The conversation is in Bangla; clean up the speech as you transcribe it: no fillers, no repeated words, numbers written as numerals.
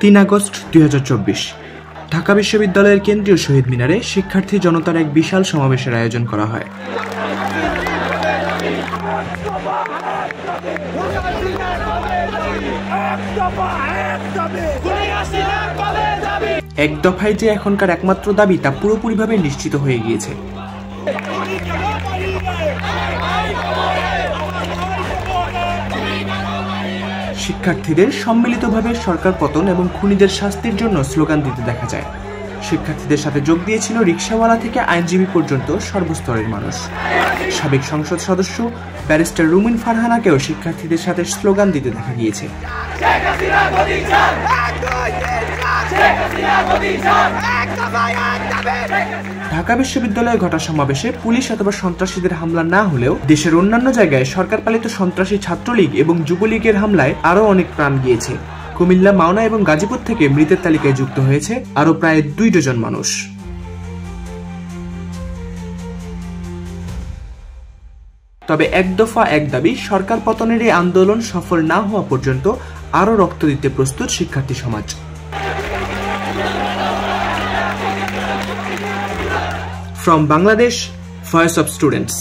3 আগস্ট 2024 ঢাকা বিশ্ববিদ্যালয়ের কেন্দ্রীয় শহীদ মিনারে শিক্ষার্থী জনতার এক বিশাল সমাবেশের আয়োজন করা হয়। এক দফায় যে এখনকার একমাত্র দাবি তা পুরোপুরিভাবে নিশ্চিত হয়ে গিয়েছে। শিক্ষার্থীদের সম্মিলিতভাবে সরকার পতন এবং খুনিদের শাস্তির জন্য স্লোগান দিতে দেখা যায়। শিক্ষার্থীদের সাথে যোগ দিয়েছিল রিকশাওয়ালা থেকে আইনজীবী পর্যন্ত সর্বস্তরের মানুষ। সাবেক সংসদ সদস্য ব্যারিস্টার রুমিন ফারহানাকেও শিক্ষার্থীদের সাথে স্লোগান দিতে দেখা গিয়েছে। ঢাকা বিশ্ববিদ্যালয়ে ঘটা সমাবেশে পুলিশ অথবা সন্ত্রাসীদের হামলা না হলেও দেশের অন্যান্য জায়গায় সরকার পালিত সন্ত্রাসী ছাত্রলীগ এবং যুবলীগের হামলায় আরও অনেক প্রাণ গিয়েছে। কুমিল্লা, মাওনা এবং গাজীপুর থেকে মৃতের তালিকায় যুক্ত হয়েছে আরও প্রায় 2 ডজন মানুষ। তবে এক দফা এক দাবি সরকার পতনের এই আন্দোলন সফল না হওয়া পর্যন্ত আরও রক্ত দিতে প্রস্তুত শিক্ষার্থী সমাজ। From Bangladesh, Voice of Students.